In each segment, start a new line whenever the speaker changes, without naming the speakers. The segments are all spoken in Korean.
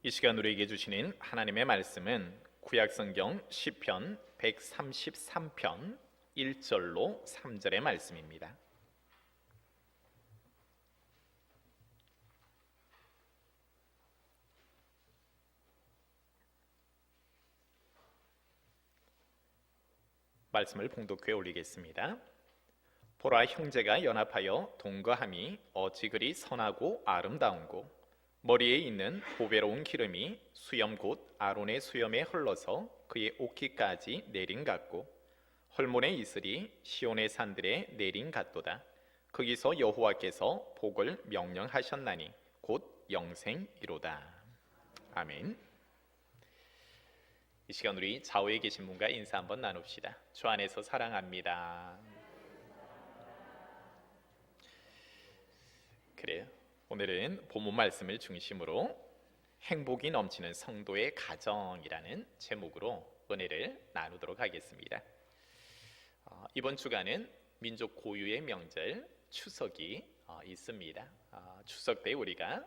이 시간 우리에게 주시는 하나님의 말씀은 구약성경 시편 133편 1절로 3절의 말씀입니다. 말씀을 봉독해 올리겠습니다. 보라, 형제가 연합하여 동거함이 어찌 그리 선하고 아름다운고, 머리에 있는 보배로운 기름이 수염 곧 아론의 수염에 흘러서 그의 옷깃까지 내린 같고, 헐몬의 이슬이 시온의 산들에 내린 같도다. 거기서 여호와께서 복을 명령하셨나니 곧 영생이로다. 아멘. 이 시간 우리 좌우에 계신 분과 인사 한번 나눕시다. 주 안에서 사랑합니다. 그래요. 오늘은 본문 말씀을 중심으로 행복이 넘치는 성도의 가정이라는 제목으로 은혜를 나누도록 하겠습니다. 이번 주간은 민족 고유의 명절 추석이 있습니다. 추석 때 우리가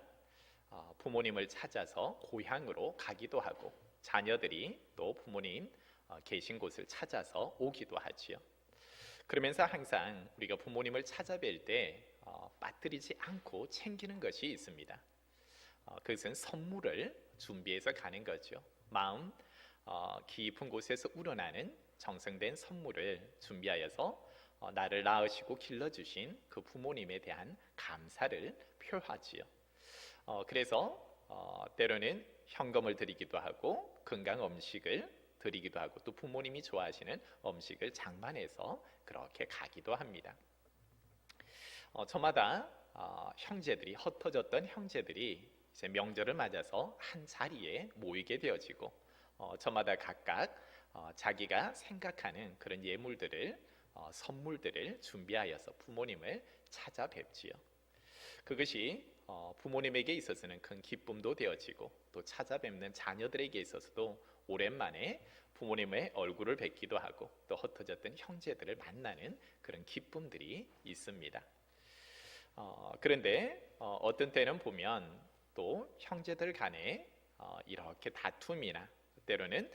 부모님을 찾아서 고향으로 가기도 하고, 자녀들이 또 부모님 계신 곳을 찾아서 오기도 하지요. 그러면서 항상 우리가 부모님을 찾아뵐 때 빠뜨리지 않고 챙기는 것이 있습니다. 그것은 선물을 준비해서 가는 거죠. 마음 깊은 곳에서 우러나는 정성된 선물을 준비하여서 나를 낳으시고 길러주신 그 부모님에 대한 감사를 표하지요. 그래서 때로는 현금을 드리기도 하고, 건강 음식을 드리기도 하고, 또 부모님이 좋아하시는 음식을 장만해서 그렇게 가기도 합니다. 저마다 형제들이, 흩어졌던 형제들이 이제 명절을 맞아서 한 자리에 모이게 되어지고, 저마다 각각 자기가 생각하는 그런 예물들을, 선물들을 준비하여서 부모님을 찾아뵙지요. 그것이 부모님에게 있어서는 큰 기쁨도 되어지고, 또 찾아뵙는 자녀들에게 있어서도 오랜만에 부모님의 얼굴을 뵙기도 하고, 또 흩어졌던 형제들을 만나는 그런 기쁨들이 있습니다. 그런데 어떤 때는 보면 또 형제들 간에 이렇게 다툼이나 때로는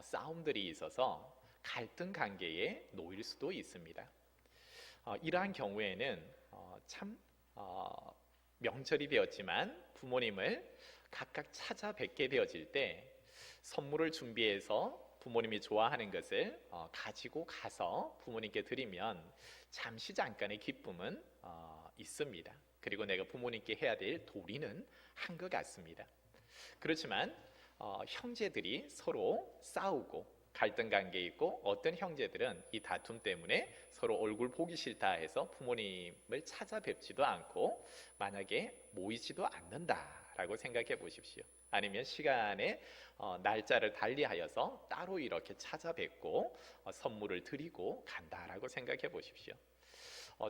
싸움들이 있어서 갈등 관계에 놓일 수도 있습니다. 이러한 경우에는 참 명절이 되었지만 부모님을 각각 찾아뵙게 되어질 때 선물을 준비해서 부모님이 좋아하는 것을 가지고 가서 부모님께 드리면 잠시 잠깐의 기쁨은 있습니다. 그리고 내가 부모님께 해야 될 도리는 한 것 같습니다. 그렇지만 형제들이 서로 싸우고 갈등 관계에 있고, 어떤 형제들은 이 다툼 때문에 서로 얼굴 보기 싫다 해서 부모님을 찾아뵙지도 않고, 만약에 모이지도 않는다라고 생각해 보십시오. 아니면 시간에 날짜를 달리하여서 따로 이렇게 찾아뵙고 선물을 드리고 간다라고 생각해 보십시오.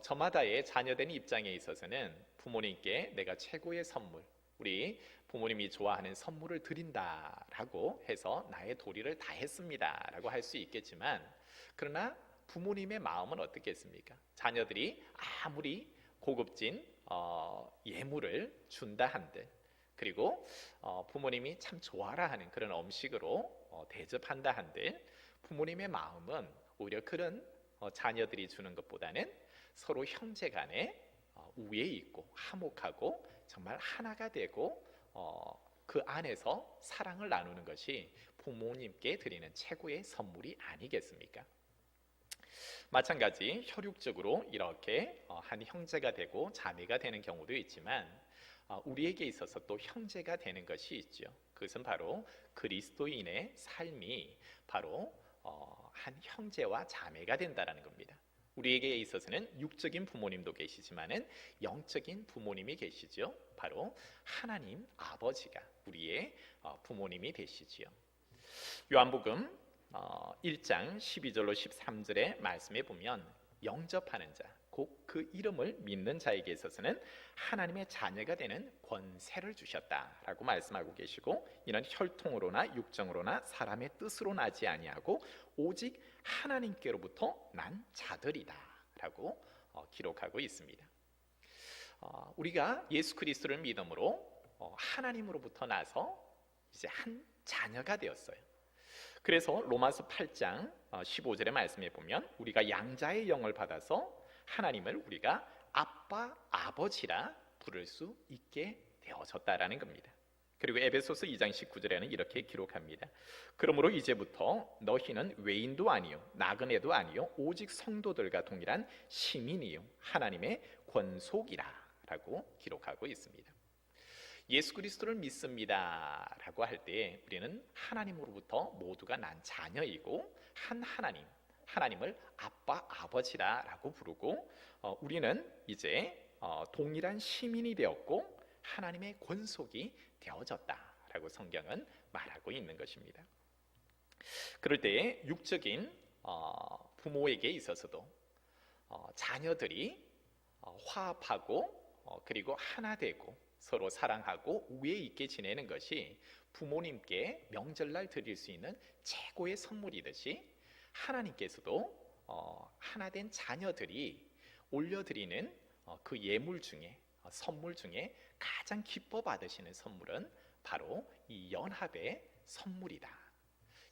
저마다의 자녀된 입장에 있어서는 부모님께 내가 최고의 선물, 우리 부모님이 좋아하는 선물을 드린다라고 해서 나의 도리를 다했습니다 라고 할 수 있겠지만, 그러나 부모님의 마음은 어떻겠습니까? 자녀들이 아무리 고급진 예물을 준다 한들, 그리고 부모님이 참 좋아라 하는 그런 음식으로 대접한다 한들, 부모님의 마음은 오히려 그런 자녀들이 주는 것보다는 서로 형제 간에 우애 있고 화목하고 정말 하나가 되고 그 안에서 사랑을 나누는 것이 부모님께 드리는 최고의 선물이 아니겠습니까? 마찬가지 혈육적으로 이렇게 한 형제가 되고 자매가 되는 경우도 있지만, 우리에게 있어서 또 형제가 되는 것이 있죠. 그것은 바로 그리스도인의 삶이 바로 한 형제와 자매가 된다는 겁니다. 우리에게 있어서는 육적인 부모님도 계시지만은 영적인 부모님이 계시죠. 바로 하나님 아버지가 우리의 부모님이 되시지요. 요한복음 1장 12절로 13절의 말씀에 보면, 영접하는 자, 곧 그 이름을 믿는 자에게 있어서는 하나님의 자녀가 되는 권세를 주셨다라고 말씀하고 계시고, 이는 혈통으로나 육정으로나 사람의 뜻으로 나지 아니하고 오직 하나님께로부터 난 자들이다 라고 기록하고 있습니다. 우리가 예수 그리스도를 믿음으로 하나님으로부터 나서 이제 한 자녀가 되었어요. 그래서 로마서 8장 15절의 말씀에 보면 우리가 양자의 영을 받아서 하나님을 우리가 아빠, 아버지라 부를 수 있게 되어졌다라는 겁니다. 그리고 에베소서 2장 19절에는 이렇게 기록합니다. 그러므로 이제부터 너희는 외인도 아니요 나그네도 아니요 오직 성도들과 동일한 시민이요 하나님의 권속이라 라고 기록하고 있습니다. 예수 그리스도를 믿습니다 라고 할 때 우리는 하나님으로부터 모두가 난 자녀이고 한 하나님을 아빠, 아버지라 라고 부르고 우리는 이제 동일한 시민이 되었고 하나님의 권속이 되어졌다라고 성경은 말하고 있는 것입니다. 그럴 때 육적인 부모에게 있어서도 자녀들이 화합하고 그리고 하나 되고 서로 사랑하고 우애 있게 지내는 것이 부모님께 명절날 드릴 수 있는 최고의 선물이듯이 하나님께서도 하나된 자녀들이 올려드리는 그 예물 중에 선물 중에 가장 기뻐 받으시는 선물은 바로 이 연합의 선물이다.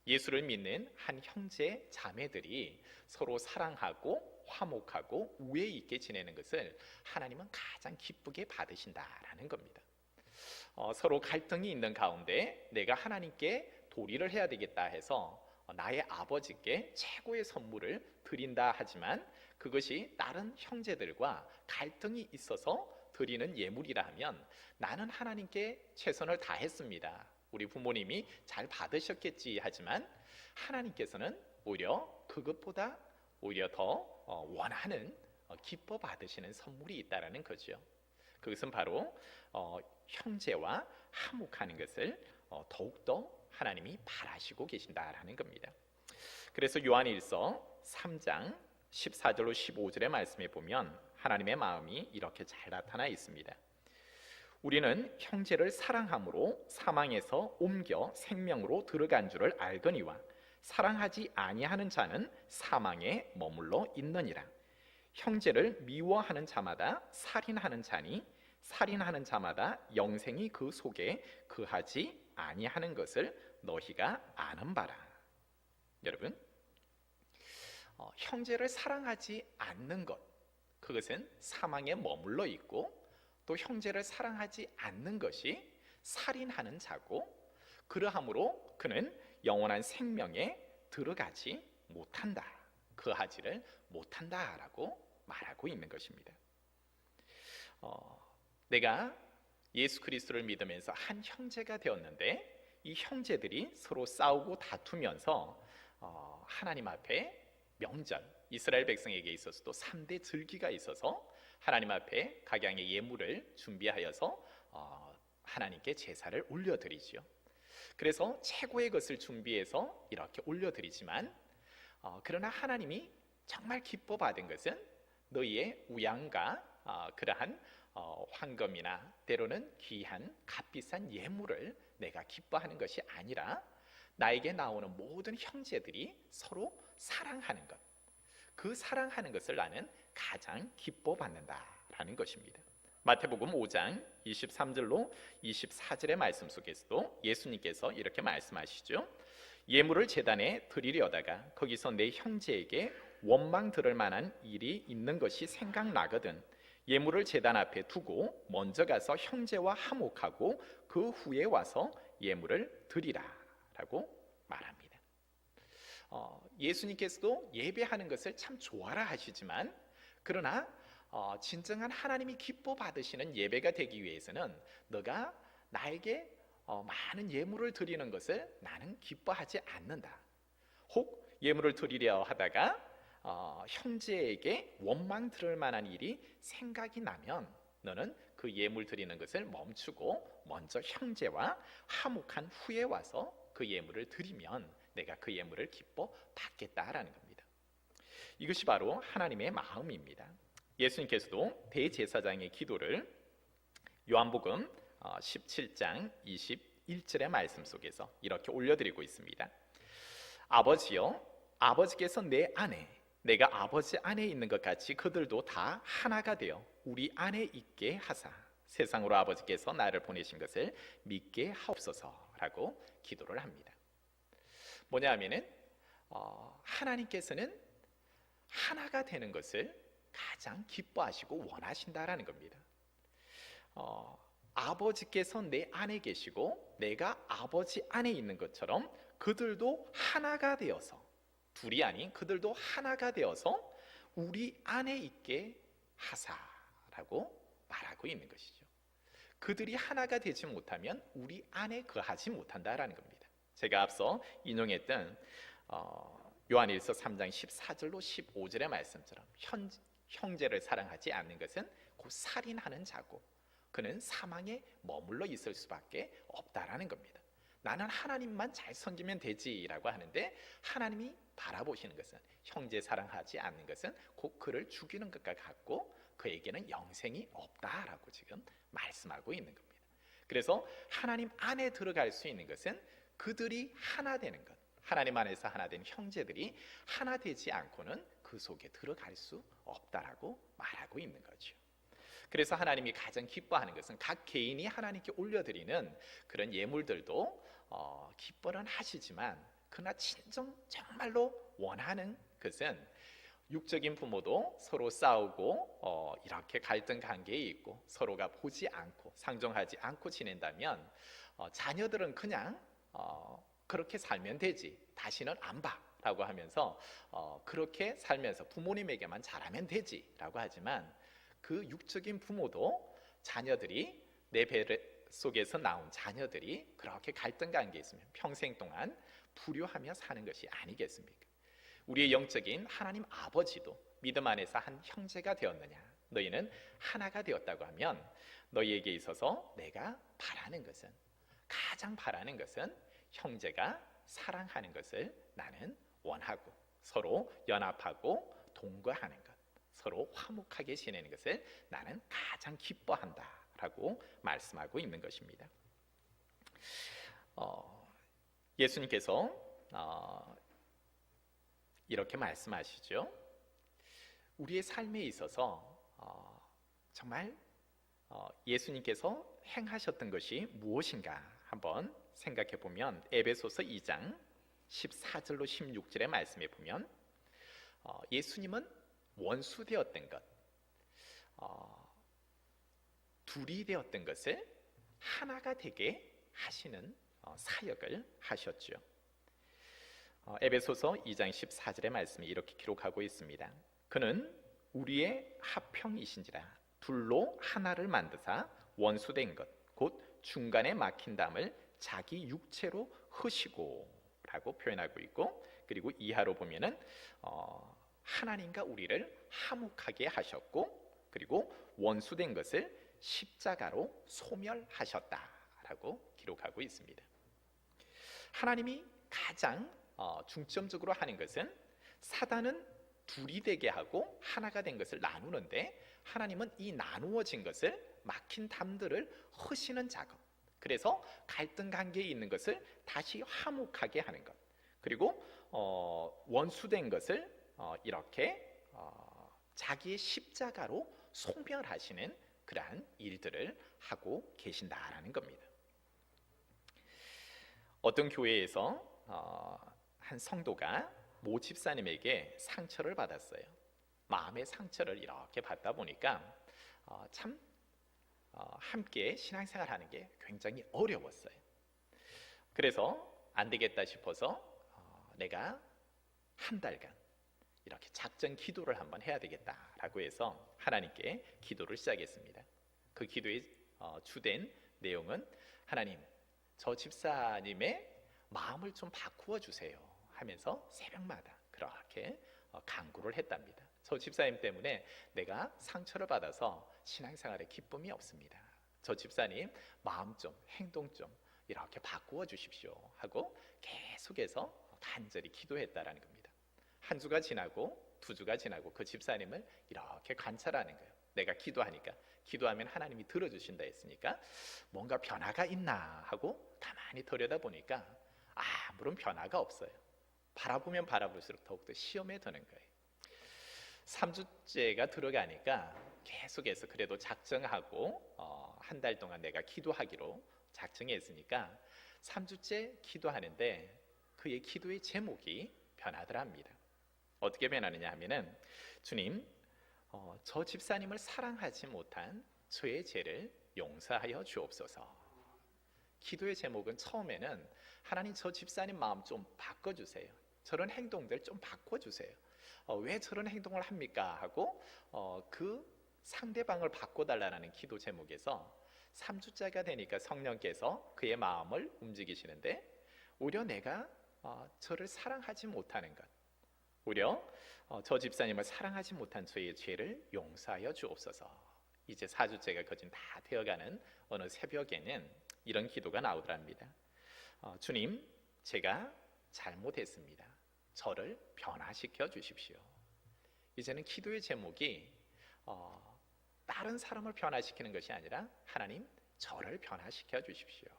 예수를 믿는 한 형제 자매들이 서로 사랑하고 화목하고 우애 있게 지내는 것을 하나님은 가장 기쁘게 받으신다라는 겁니다. 서로 갈등이 있는 가운데 내가 하나님께 도리를 해야 되겠다 해서 나의 아버지께 최고의 선물을 드린다 하지만 그것이 다른 형제들과 갈등이 있어서 드리는 예물이라 하면 나는 하나님께 최선을 다했습니다. 우리 부모님이 잘 받으셨겠지 하지만 하나님께서는 오히려 그것보다 오히려 더 원하는 기뻐 받으시는 선물이 있다라는 거죠. 그것은 바로 형제와 화목하는 것을 더욱더 하나님이 바라시고 계신다라는 겁니다. 그래서 요한일서 3장 14절로 15절의 말씀에 보면 하나님의 마음이 이렇게 잘 나타나 있습니다. 우리는 형제를 사랑함으로 사망에서 옮겨 생명으로 들어간 줄을 알거니와 사랑하지 아니하는 자는 사망에 머물러 있느니라. 형제를 미워하는 자마다 살인하는 자니 살인하는 자마다 영생이 그 속에 거하지 아니하는 것을 너희가 아는 바라. 여러분, 형제를 사랑하지 않는 것, 그것은 사망에 머물러 있고 또 형제를 사랑하지 않는 것이 살인하는 자고 그러함으로 그는 영원한 생명에 들어가지 못한다, 거하지를 못한다라고 말하고 있는 것입니다. 내가 예수 그리스도를 믿으면서 한 형제가 되었는데 이 형제들이 서로 싸우고 다투면서 하나님 앞에 명절, 이스라엘 백성에게 있어서도 3대 절기가 있어서 하나님 앞에 각양의 예물을 준비하여서 하나님께 제사를 올려드리지요. 그래서 최고의 것을 준비해서 이렇게 올려드리지만 그러나 하나님이 정말 기뻐 받은 것은 너희의 우양과 그러한 황금이나 때로는 귀한 값비싼 예물을 내가 기뻐하는 것이 아니라 나에게 나오는 모든 형제들이 서로 사랑하는 것, 그 사랑하는 것을 나는 가장 기뻐 받는다라는 것입니다. 마태복음 5장 23절로 24절의 말씀 속에서도 예수님께서 이렇게 말씀하시죠. 예물을 제단에 드리려다가 거기서 내 형제에게 원망 들을 만한 일이 있는 것이 생각나거든 예물을 제단 앞에 두고 먼저 가서 형제와 화목하고 그 후에 와서 예물을 드리라 라고 말합니다. 예수님께서도 예배하는 것을 참 좋아라 하시지만 그러나 진정한 하나님이 기뻐 받으시는 예배가 되기 위해서는 너가 나에게 많은 예물을 드리는 것을 나는 기뻐하지 않는다. 혹 예물을 드리려 하다가 형제에게 원망 들을 만한 일이 생각이 나면 너는 그 예물 드리는 것을 멈추고 먼저 형제와 화목한 후에 와서 그 예물을 드리면 내가 그 예물을 기뻐 받겠다라는 겁니다. 이것이 바로 하나님의 마음입니다. 예수님께서도 대제사장의 기도를 요한복음 17장 21절의 말씀 속에서 이렇게 올려드리고 있습니다. 아버지여, 아버지께서 내 안에 내가 아버지 안에 있는 것 같이 그들도 다 하나가 되어 우리 안에 있게 하사 세상으로 아버지께서 나를 보내신 것을 믿게 하옵소서라고 기도를 합니다. 뭐냐 하면은 하나님께서는 하나가 되는 것을 가장 기뻐하시고 원하신다라는 겁니다. 아버지께서 내 안에 계시고 내가 아버지 안에 있는 것처럼 그들도 하나가 되어서, 둘이 아닌 그들도 하나가 되어서 우리 안에 있게 하사라고 말하고 있는 것이죠. 그들이 하나가 되지 못하면 우리 안에 거하지 못한다라는 겁니다. 제가 앞서 인용했던 요한일서 3장 14절로 15절의 말씀처럼 형제를 사랑하지 않는 것은 곧 살인하는 자고 그는 사망에 머물러 있을 수밖에 없다라는 겁니다. 나는 하나님만 잘 섬기면 되지라고 하는데 하나님이 바라보시는 것은 형제 사랑하지 않는 것은 곧 그를 죽이는 것과 같고 그에게는 영생이 없다라고 지금 말씀하고 있는 겁니다. 그래서 하나님 안에 들어갈 수 있는 것은 그들이 하나 되는 것, 하나님 안에서 하나 된 형제들이 하나 되지 않고는 그 속에 들어갈 수 없다라고 말하고 있는 거죠. 그래서 하나님이 가장 기뻐하는 것은 각 개인이 하나님께 올려드리는 그런 예물들도 기뻐는 하시지만 그러나 정말로 원하는 것은 육적인 부모도 서로 싸우고 이렇게 갈등 관계에 있고 서로가 보지 않고 상종하지 않고 지낸다면 자녀들은 그냥 그렇게 살면 되지 다시는 안 봐 라고 하면서 그렇게 살면서 부모님에게만 잘하면 되지 라고 하지만 그 육적인 부모도 자녀들이 내 배 속에서 나온 자녀들이 그렇게 갈등 관계에 있으면 평생 동안 불효하며 사는 것이 아니겠습니까? 우리의 영적인 하나님 아버지도 믿음 안에서 한 형제가 되었느냐, 너희는 하나가 되었다고 하면 너희에게 있어서 내가 바라는 것은, 가장 바라는 것은 형제가 사랑하는 것을 나는 원하고 서로 연합하고 동거하는 것, 서로 화목하게 지내는 것을 나는 가장 기뻐한다라고 말씀하고 있는 것입니다. 예수님께서 이렇게 말씀하시죠. 우리의 삶에 있어서 정말 예수님께서 행하셨던 것이 무엇인가 한번 생각해 보면 에베소서 2장 14절로 16절의 말씀에 보면 예수님은 원수 되었던 것, 둘이 되었던 것을 하나가 되게 하시는 사역을 하셨죠. 에베소서 2장 14절의 말씀이 이렇게 기록하고 있습니다. 그는 우리의 합형이신지라 둘로 하나를 만드사 원수된 것 곧 중간에 막힌 담을 자기 육체로 흐시고 라고 표현하고 있고, 그리고 이하로 보면은 하나님과 우리를 화목하게 하셨고 그리고 원수된 것을 십자가로 소멸하셨다라고 기록하고 있습니다. 하나님이 가장 중점적으로 하는 것은 사단은 둘이 되게 하고 하나가 된 것을 나누는데 하나님은 이 나누어진 것을 막힌 담들을 흐시는 작업, 그래서 갈등 관계에 있는 것을 다시 화목하게 하는 것, 그리고 원수된 것을 이렇게 자기의 십자가로 소멸하시는 그러한 일들을 하고 계신다라는 겁니다. 어떤 교회에서 한 성도가 모 집사님에게 상처를 받았어요. 마음의 상처를 이렇게 받다 보니까 참 함께 신앙생활하는 게 굉장히 어려웠어요. 그래서 안 되겠다 싶어서 내가 한 달간 이렇게 작전 기도를 한번 해야 되겠다라고 해서 하나님께 기도를 시작했습니다. 그 기도의 주된 내용은 하나님, 저 집사님의 마음을 좀 바꾸어 주세요 하면서 새벽마다 그렇게 간구를 했답니다. 저 집사님 때문에 내가 상처를 받아서 신앙생활에 기쁨이 없습니다. 저 집사님 마음 좀, 행동 좀 이렇게 바꾸어 주십시오 하고 계속해서 간절히 기도했다라는 겁니다. 한 주가 지나고 두 주가 지나고 그 집사님을 이렇게 관찰하는 거예요. 내가 기도하니까, 기도하면 하나님이 들어주신다 했으니까 뭔가 변화가 있나 하고 가만히 들여다보니까 아무런 변화가 없어요. 바라보면 바라볼수록 더욱더 시험에 드는 거예요. 3주째가 들어가니까 계속해서 그래도 작정하고 한 달 동안 내가 기도하기로 작정했으니까 3주째 기도하는데 그의 기도의 제목이 변하더랍니다. 어떻게 변하느냐 하면은 주님, 저 집사님을 사랑하지 못한 저의 죄를 용서하여 주옵소서. 기도의 제목은 처음에는 하나님, 저 집사님 마음 좀 바꿔주세요. 저런 행동들 좀 바꿔주세요. 왜 저런 행동을 합니까? 하고 그 상대방을 바꿔달라는 기도 제목에서 3주째가 되니까 성령께서 그의 마음을 움직이시는데 오히려 내가 저를 사랑하지 못하는 것, 오히려 저 집사님을 사랑하지 못한 저의 죄를 용서하여 주옵소서. 이제 4주째가 거진 다 되어가는 어느 새벽에는 이런 기도가 나오더랍니다. 주님, 제가 잘못했습니다. 저를 변화시켜 주십시오. 이제는 기도의 제목이 다른 사람을 변화시키는 것이 아니라 하나님, 저를 변화시켜 주십시오.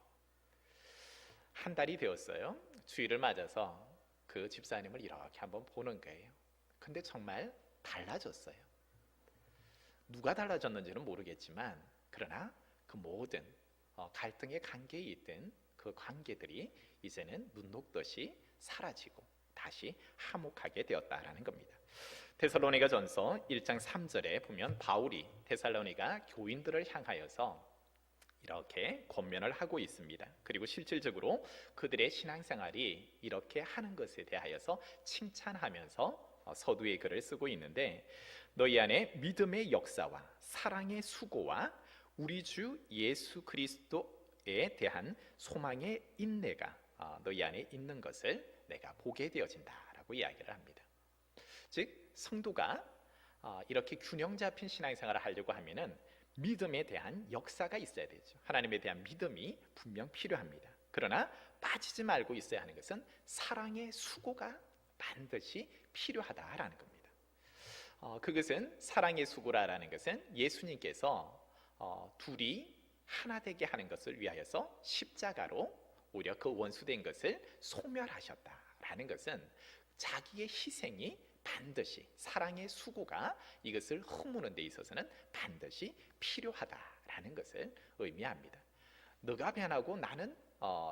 한 달이 되었어요. 주일을 맞아서 그 집사님을 이렇게 한번 보는 거예요. 근데 정말 달라졌어요. 누가 달라졌는지는 모르겠지만 그러나 그 모든 갈등의 관계에 있던 그 관계들이 이제는 눈 녹듯이 사라지고 다시 화목하게 되었다라는 겁니다. 데살로니가전서 1장 3절에 보면 바울이 데살로니가 교인들을 향하여서 이렇게 권면을 하고 있습니다. 그리고 실질적으로 그들의 신앙생활이 이렇게 하는 것에 대하여서 칭찬하면서 서두에 글을 쓰고 있는데, 너희 안에 믿음의 역사와 사랑의 수고와 우리 주 예수 그리스도에 대한 소망의 인내가 너희 안에 있는 것을 내가 보게 되어진다라고 이야기를 합니다. 즉 성도가 이렇게 균형 잡힌 신앙생활을 하려고 하면은 믿음에 대한 역사가 있어야 되죠. 하나님에 대한 믿음이 분명 필요합니다. 그러나 빠지지 말고 있어야 하는 것은 사랑의 수고가 반드시 필요하다라는 겁니다. 그것은 사랑의 수고라는 것은 예수님께서 둘이 하나 되게 하는 것을 위하여서 십자가로 오히려 그 원수된 것을 소멸하셨다라는 것은 자기의 희생이 반드시, 사랑의 수고가 이것을 허무는 데 있어서는 반드시 필요하다라는 것을 의미합니다. 너가 변하고 나는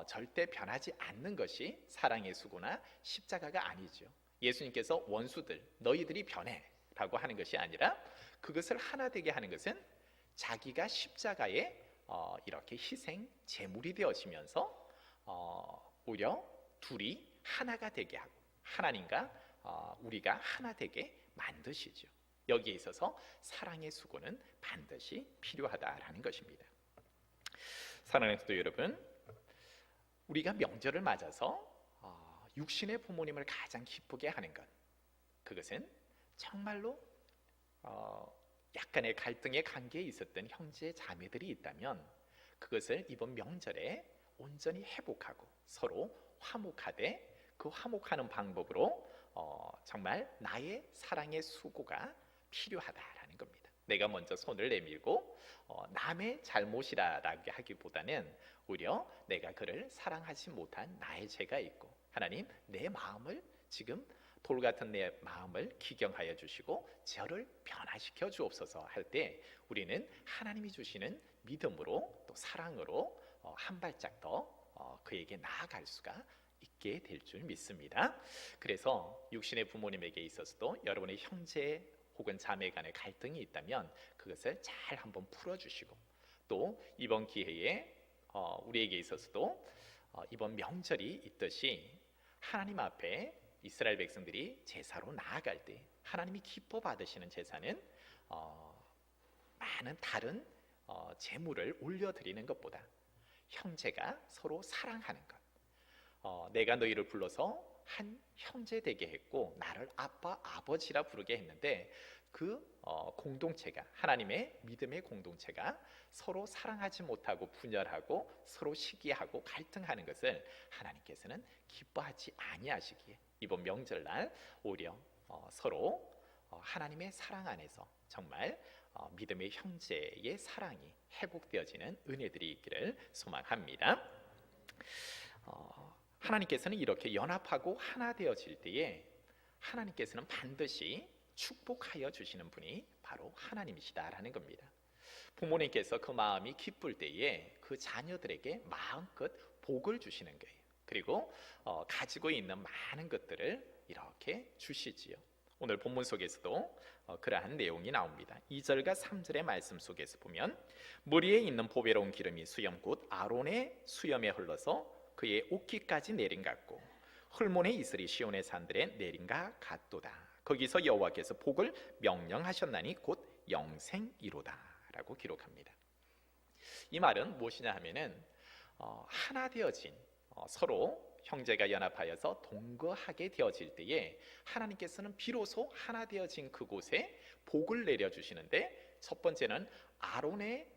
절대 변하지 않는 것이 사랑의 수고나 십자가가 아니죠. 예수님께서 원수들, 너희들이 변해 라고 하는 것이 아니라 그것을 하나 되게 하는 것은 자기가 십자가에 이렇게 희생 제물이 되어지면서 오히려 둘이 하나가 되게 하고 하나님과 우리가 하나 되게 만드시죠. 여기에 있어서 사랑의 수고는 반드시 필요하다라는 것입니다. 사랑하는 성도 여러분, 우리가 명절을 맞아서 육신의 부모님을 가장 기쁘게 하는 것, 그것은 정말로 약간의 갈등의 관계에 있었던 형제 자매들이 있다면 그것을 이번 명절에 온전히 회복하고 서로 화목하되 그 화목하는 방법으로 정말 나의 사랑의 수고가 필요하다라는 겁니다. 내가 먼저 손을 내밀고 남의 잘못이라고 하기보다는 오히려 내가 그를 사랑하지 못한 나의 죄가 있고 하나님, 내 마음을 지금 돌 같은 내 마음을 기경하여 주시고 저를 변화시켜 주옵소서 할 때 우리는 하나님이 주시는 믿음으로 또 사랑으로 한 발짝 더 그에게 나아갈 수가 있게 될 줄 믿습니다. 그래서 육신의 부모님에게 있어서도 여러분의 형제 혹은 자매 간의 갈등이 있다면 그것을 잘 한번 풀어주시고 또 이번 기회에 우리에게 있어서도 이번 명절이 있듯이 하나님 앞에 이스라엘 백성들이 제사로 나아갈 때 하나님이 기뻐 받으시는 제사는 많은 다른 제물을 올려드리는 것보다 형제가 서로 사랑하는 것, 내가 너희를 불러서 한 형제 되게 했고 나를 아빠 아버지라 부르게 했는데 그 공동체가 하나님의 믿음의 공동체가 서로 사랑하지 못하고 분열하고 서로 시기하고 갈등하는 것을 하나님께서는 기뻐하지 아니하시기에 이번 명절날 오히려 서로 하나님의 사랑 안에서 정말 믿음의 형제의 사랑이 회복되어지는 은혜들이 있기를 소망합니다. 하나님께서는 이렇게 연합하고 하나 되어질 때에 하나님께서는 반드시 축복하여 주시는 분이 바로 하나님이시다라는 겁니다. 부모님께서 그 마음이 기쁠 때에 그 자녀들에게 마음껏 복을 주시는 거예요. 그리고 가지고 있는 많은 것들을 이렇게 주시지요. 오늘 본문 속에서도 그러한 내용이 나옵니다. 2절과 3절의 말씀 속에서 보면 물 위에 있는 보배로운 기름이 수염 곧 아론의 수염에 흘러서 그의 옷깃까지 내린 같고 헐몬의 이슬이 시온의 산들에 내린 것 같도다. 거기서 여호와께서 복을 명령하셨나니 곧 영생이로다 라고 기록합니다. 이 말은 무엇이냐 하면은 하나 되어진 서로 형제가 연합하여서 동거하게 되어질 때에 하나님께서는 비로소 하나 되어진 그곳에 복을 내려주시는데, 첫 번째는 아론에게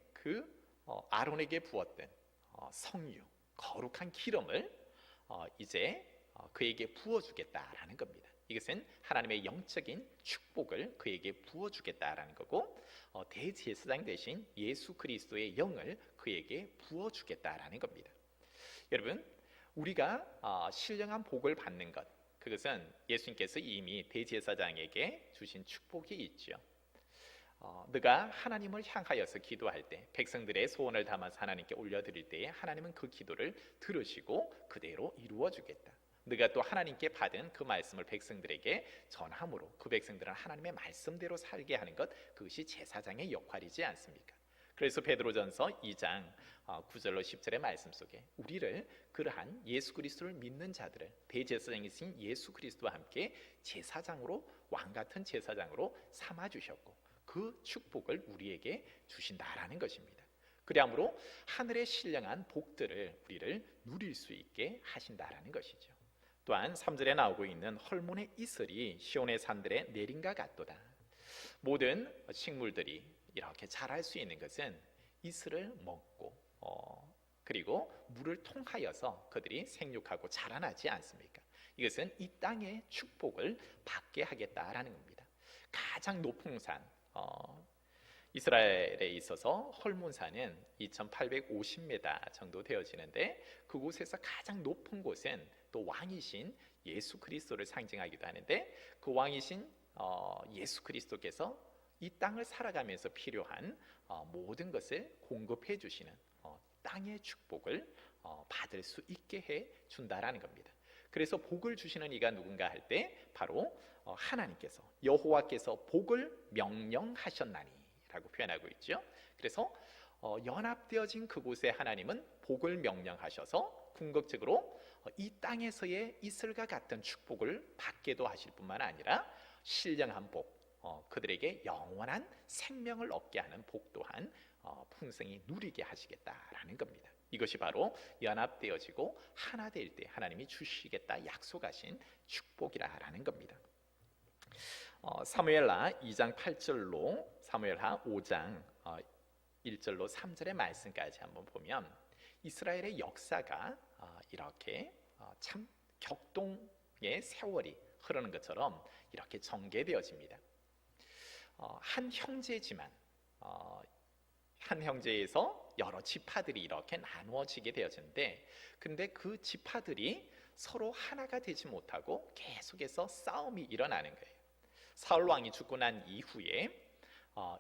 부었던 성유 거룩한 기름을 이제 그에게 부어주겠다라는 겁니다. 이것은 하나님의 영적인 축복을 그에게 부어주겠다라는 거고, 대제사장 대신 예수 그리스도의 영을 그에게 부어주겠다라는 겁니다. 여러분, 우리가 신령한 복을 받는 것, 그것은 예수님께서 이미 대제사장에게 주신 축복이 있죠. 너가 하나님을 향하여서 기도할 때, 백성들의 소원을 담아서 하나님께 올려드릴 때에 하나님은 그 기도를 들으시고 그대로 이루어 주겠다. 너가 또 하나님께 받은 그 말씀을 백성들에게 전함으로 그 백성들은 하나님의 말씀대로 살게 하는 것, 그것이 제사장의 역할이지 않습니까? 그래서 베드로전서 2장 9절로 10절의 말씀 속에 우리를 그러한 예수 그리스도를 믿는 자들을 대제사장이신 예수 그리스도와 함께 제사장으로, 왕같은 제사장으로 삼아주셨고 그 축복을 우리에게 주신다라는 것입니다. 그러므로 하늘의 신령한 복들을 우리를 누릴 수 있게 하신다라는 것이죠. 또한 3절에 나오고 있는 헐몬의 이슬이 시온의 산들에 내린 것 같도다. 모든 식물들이 이렇게 자랄 수 있는 것은 이슬을 먹고 그리고 물을 통하여서 그들이 생육하고 자라나지 않습니까? 이것은 이 땅의 축복을 받게 하겠다라는 겁니다. 가장 높은 산, 이스라엘에 있어서 헐몬산은 2850m 정도 되어지는데, 그곳에서 가장 높은 곳은 또 왕이신 예수 그리스도를 상징하기도 하는데, 그 왕이신 예수 그리스도께서 이 땅을 살아가면서 필요한 모든 것을 공급해 주시는 땅의 축복을 받을 수 있게 해 준다라는 겁니다. 그래서 복을 주시는 이가 누군가 할 때 바로 하나님께서, 여호와께서 복을 명령하셨나니 라고 표현하고 있죠. 그래서 연합되어진 그곳에 하나님은 복을 명령하셔서 궁극적으로 이 땅에서의 이슬과 같은 축복을 받게도 하실 뿐만 아니라 신령한 복, 그들에게 영원한 생명을 얻게 하는 복 또한 풍성히 누리게 하시겠다라는 겁니다. 이것이 바로 연합되어지고 하나 될 때 하나님이 주시겠다 약속하신 축복이라는 겁니다. 사무엘하 2장 8절로 사무엘하 5장 1절로 3절의 말씀까지 한번 보면 이스라엘의 역사가 이렇게 참 격동의 세월이 흐르는 것처럼 이렇게 전개되어집니다. 한 형제지만 한 형제에서 여러 지파들이 이렇게 나누어지게 되어지는데, 근데 그 지파들이 서로 하나가 되지 못하고 계속해서 싸움이 일어나는 거예요. 사울 왕이 죽고 난 이후에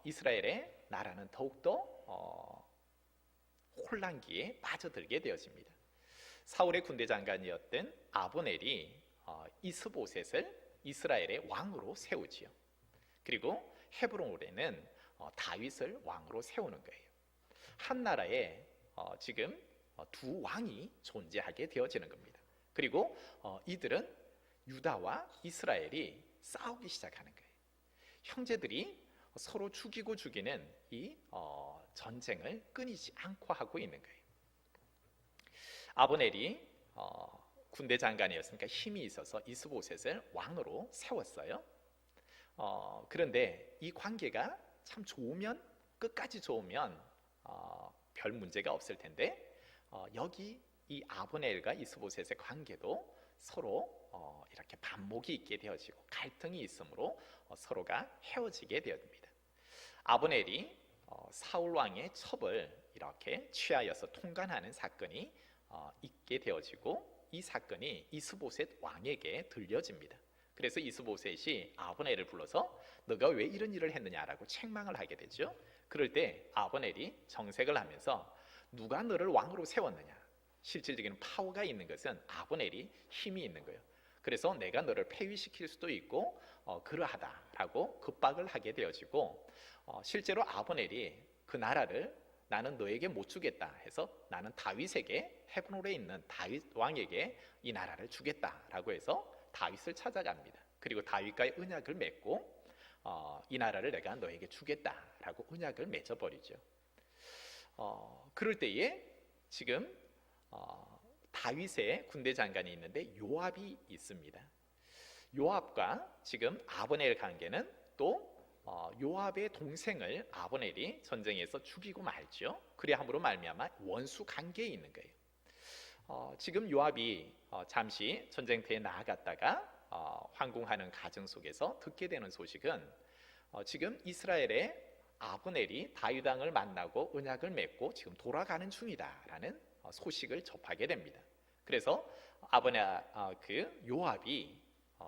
이스라엘의 나라는 더욱더 혼란기에 빠져들게 되어집니다. 사울의 군대 장관이었던 아브넬이 이스보셋을 이스라엘의 왕으로 세우지요. 그리고 헤브론에는 다윗을 왕으로 세우는 거예요. 한 나라에 지금 두 왕이 존재하게 되어지는 겁니다. 그리고 이들은 유다와 이스라엘이 싸우기 시작하는 거예요. 형제들이 서로 죽이고 죽이는 이 전쟁을 끊이지 않고 하고 있는 거예요. 아브넬이 군대 장관이었으니까 힘이 있어서 이스보셋을 왕으로 세웠어요. 그런데 이 관계가 참 좋으면, 끝까지 좋으면 별 문제가 없을 텐데, 여기 이 아브넬과 이스보셋의 관계도 서로 이렇게 반목이 있게 되어지고 갈등이 있으므로 서로가 헤어지게 되어집니다. 아브넬이 사울 왕의 첩을 이렇게 취하여서 통관하는 사건이 있게 되어지고, 이 사건이 이스보셋 왕에게 들려집니다. 그래서 이스보셋이 아브넬을 불러서 너가 왜 이런 일을 했느냐라고 책망을 하게 되죠. 그럴 때 아브넬이 정색을 하면서 누가 너를 왕으로 세웠느냐, 실질적인 파워가 있는 것은 아브넬이 힘이 있는 거예요. 그래서 내가 너를 폐위시킬 수도 있고 그러하다라고 급박을 하게 되어지고 실제로 아브넬이 그 나라를 나는 너에게 못 주겠다 해서 나는 다윗에게 헤브론에 있는 다윗 왕에게 이 나라를 주겠다라고 해서 다윗을 찾아갑니다. 그리고 다윗과의 언약을 맺고 이 나라를 내가 너에게 주겠다라고 언약을 맺어버리죠. 그럴 때에 지금 다윗의 군대 장관이 있는데 요압이 있습니다. 요압과 지금 아브넬 관계는 또 요압의 동생을 아브넬이 전쟁에서 죽이고 말죠. 그리함으로 말미암아 원수 관계에 있는 거예요. 지금 요압이 잠시 전쟁터에 나아갔다가 황궁하는 가정 속에서 듣게 되는 소식은 지금 이스라엘의 아브넬이 다윗 왕을 만나고 언약을 맺고 지금 돌아가는 중이다라는 소식을 접하게 됩니다. 그래서 요압이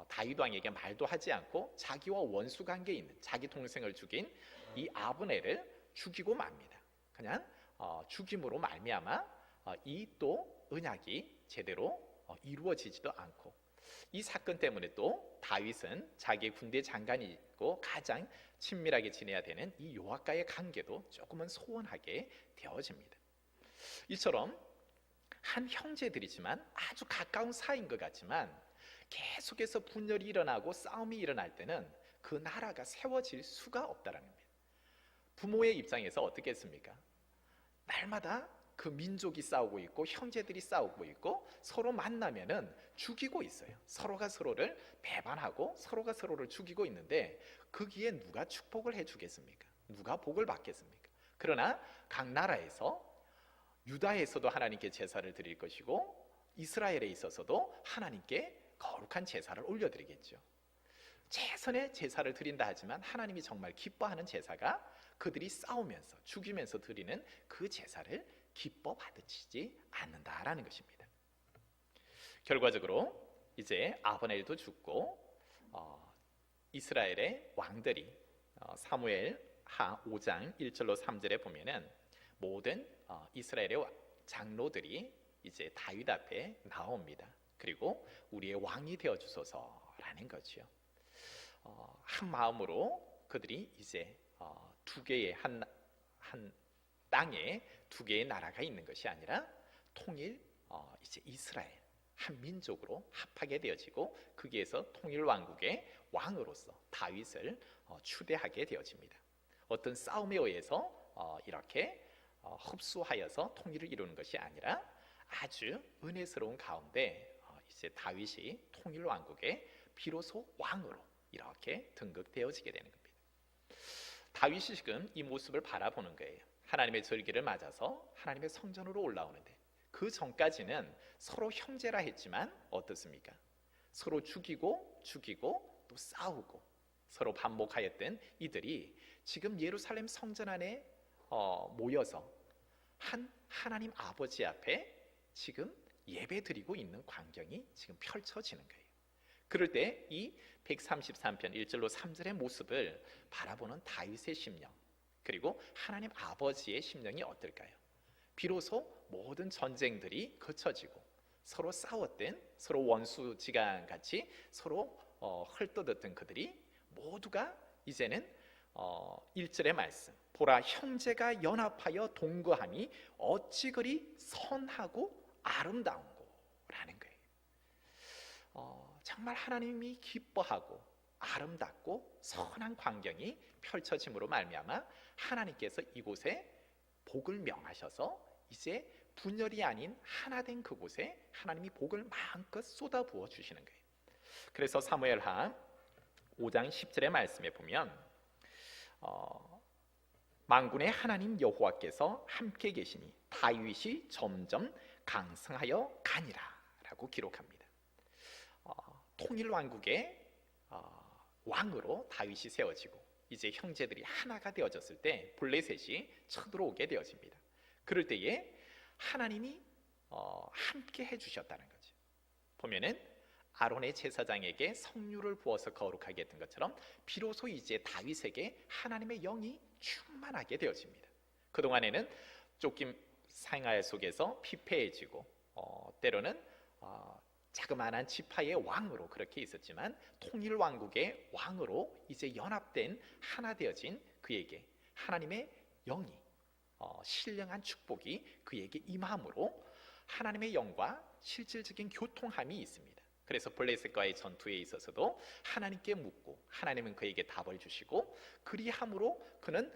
다윗 왕에게 말도 하지 않고 자기와 원수 관계에 있는 자기 동생을 죽인 이 아브넬을 죽이고 맙니다. 그냥 죽임으로 말미암아 이 또 언약이 제대로 이루어지지도 않고, 이 사건 때문에 또 다윗은 자기 군대 장관이 있고 가장 친밀하게 지내야 되는 이 요압과의 관계도 조금은 소원하게 되어집니다. 이처럼 한 형제들이지만 아주 가까운 사이인 것 같지만 계속해서 분열이 일어나고 싸움이 일어날 때는 그 나라가 세워질 수가 없다라는 겁니다. 부모의 입장에서 어떻겠습니까? 날마다 그 민족이 싸우고 있고 형제들이 싸우고 있고 서로 만나면은 죽이고 있어요. 서로가 서로를 배반하고 서로가 서로를 죽이고 있는데 거기에 누가 축복을 해주겠습니까? 누가 복을 받겠습니까? 그러나 각 나라에서 유다에서도 하나님께 제사를 드릴 것이고 이스라엘에 있어서도 하나님께 거룩한 제사를 올려드리겠죠. 최선의 제사를 드린다 하지만 하나님이 정말 기뻐하는 제사가 그들이 싸우면서 죽이면서 드리는 그 제사를 기뻐 받으시지 않는다라는 것입니다. 결과적으로 이제 아브넬도 죽고 이스라엘의 왕들이 사무엘 하 5장 1절로 3절에 보면은 모든 이스라엘의 장로들이 이제 다윗 앞에 나옵니다. 그리고 우리의 왕이 되어 주소서라는 거죠. 한 마음으로 그들이 이제 두 개의 한 땅에 두 개의 나라가 있는 것이 아니라 통일 이제 이스라엘 한 민족으로 합하게 되어지고 거기에서 통일 왕국의 왕으로서 다윗을 추대하게 되어집니다. 어떤 싸움에 의해서 이렇게 흡수하여서 통일을 이루는 것이 아니라 아주 은혜스러운 가운데 이제 다윗이 통일 왕국의 비로소 왕으로 이렇게 등극되어지게 되는 겁니다. 다윗이 지금 이 모습을 바라보는 거예요. 하나님의 절기를 맞아서 하나님의 성전으로 올라오는데 그 전까지는 서로 형제라 했지만 어떻습니까? 서로 죽이고 또 싸우고 서로 반복하였던 이들이 지금 예루살렘 성전 안에 모여서 하나님 아버지 앞에 지금 예배드리고 있는 광경이 지금 펼쳐지는 거예요. 그럴 때 이 133편 1절로 3절의 모습을 바라보는 다윗의 심령, 그리고 하나님 아버지의 심령이 어떨까요? 비로소 모든 전쟁들이 거쳐지고 서로 싸웠던, 서로 원수지간같이 서로 헐떠듣던 그들이 모두가 이제는 1절의 말씀, 보라 형제가 연합하여 동거함이 어찌 그리 선하고 아름다운고 라는 거예요. 정말 하나님이 기뻐하고 아름답고 선한 광경이 펼쳐짐으로 말미암아 하나님께서 이곳에 복을 명하셔서 이제 분열이 아닌 하나 된 그곳에 하나님이 복을 마음껏 쏟아부어 주시는 거예요. 그래서 사무엘하 5장 10절의 말씀에 보면 만군의 하나님 여호와께서 함께 계시니 다윗이 점점 강성하여 가니라 라고 기록합니다. 통일왕국의 왕으로 다윗이 세워지고 이제 형제들이 하나가 되어졌을 때 블레셋이 쳐들어오게 되어집니다. 그럴 때에 하나님이 함께 해주셨다는 거죠. 보면은 아론의 제사장에게 성류를 부어서 거룩하게 했던 것처럼 비로소 이제 다윗에게 하나님의 영이 충만하게 되어집니다. 그동안에는 쫓김 생활 속에서 피폐해지고 때로는 자그마한 지파의 왕으로 그렇게 있었지만 통일 왕국의 왕으로 이제 연합된 하나 되어진 그에게 하나님의 영이 신령한 축복이 그에게 임함으로 하나님의 영과 실질적인 교통함이 있습니다. 그래서 블레셋과의 전투에 있어서도 하나님께 묻고 하나님은 그에게 답을 주시고 그리함으로 그는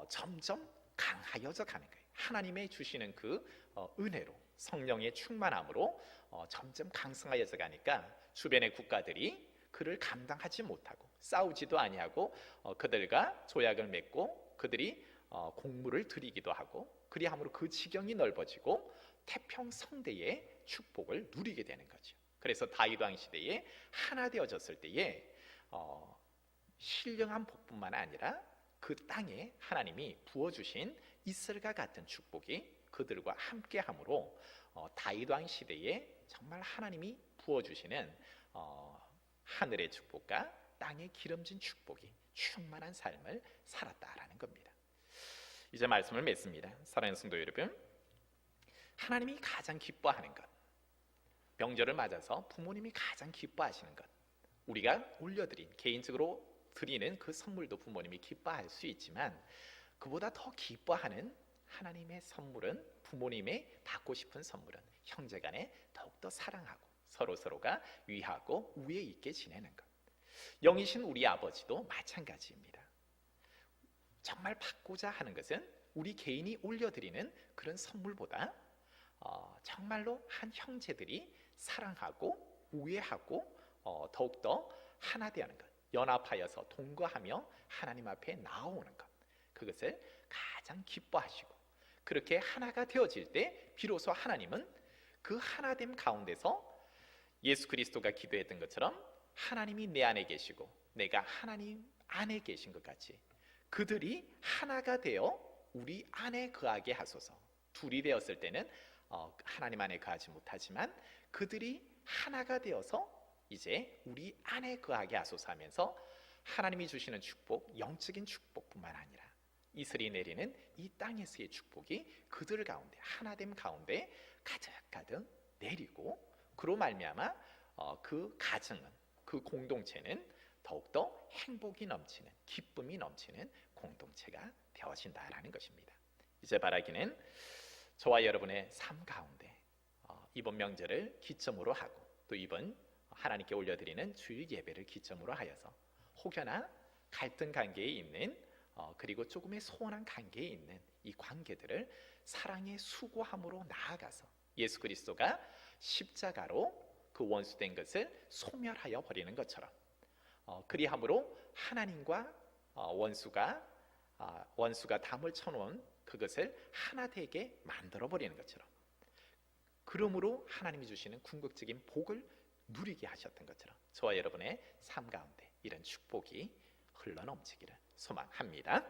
점점 강하여져 가는 거예요. 하나님의 주시는 그 은혜로 성령의 충만함으로 점점 강성하여져 가니까 주변의 국가들이 그를 감당하지 못하고 싸우지도 아니하고 그들과 조약을 맺고 그들이 공물을 드리기도 하고 그리함으로 그 지경이 넓어지고 태평성대의 축복을 누리게 되는 거죠. 그래서 다윗 왕 시대에 하나 되어졌을 때에 신령한 복뿐만 아니라 그 땅에 하나님이 부어주신 이슬과 같은 축복이 그들과 함께함으로 다윗 왕 시대에 정말 하나님이 부어주시는 하늘의 축복과 땅의 기름진 축복이 충만한 삶을 살았다라는 겁니다. 이제 말씀을 맺습니다. 사랑하는 성도 여러분, 하나님이 가장 기뻐하는 것, 명절을 맞아서 부모님이 가장 기뻐하시는 것, 우리가 올려드린 개인적으로 드리는 그 선물도 부모님이 기뻐할 수 있지만 그보다 더 기뻐하는 하나님의 선물은, 부모님의 받고 싶은 선물은 형제간에 더욱더 사랑하고 서로가 위하고 우애 있게 지내는 것. 영이신 우리 아버지도 마찬가지입니다. 정말 받고자 하는 것은 우리 개인이 올려드리는 그런 선물보다 정말로 한 형제들이 사랑하고 우애하고 더욱더 하나 되는 것, 연합하여서 동거하며 하나님 앞에 나오는 것, 그것을 가장 기뻐하시고 그렇게 하나가 되어질 때 비로소 하나님은 그 하나됨 가운데서 예수 그리스도가 기도했던 것처럼 하나님이 내 안에 계시고 내가 하나님 안에 계신 것 같이 그들이 하나가 되어 우리 안에 거하게 하소서. 둘이 되었을 때는 하나님 안에 거하지 못하지만 그들이 하나가 되어서 이제 우리 안에 거하게 하소서 하면서 하나님이 주시는 축복, 영적인 축복뿐만 아니라 이슬이 내리는 이 땅에서의 축복이 그들 가운데, 하나됨 가운데 가득가득 내리고 그로 말미암아 그 가정은, 그 공동체는 더욱더 행복이 넘치는, 기쁨이 넘치는 공동체가 되어진다라는 것입니다. 이제 바라기는 저와 여러분의 삶 가운데 이번 명절을 기점으로 하고 또 이번 하나님께 올려드리는 주일 예배를 기점으로 하여서 혹여나 갈등 관계에 있는 그리고 조금의 소원한 관계에 있는 이 관계들을 사랑의 수고함으로 나아가서 예수 그리스도가 십자가로 그 원수된 것을 소멸하여 버리는 것처럼 그리함으로 하나님과 원수가 담을 쳐놓은 그것을 하나 되게 만들어 버리는 것처럼, 그러므로 하나님이 주시는 궁극적인 복을 누리게 하셨던 것처럼 저와 여러분의 삶 가운데 이런 축복이 흘러넘치기를 소망합니다.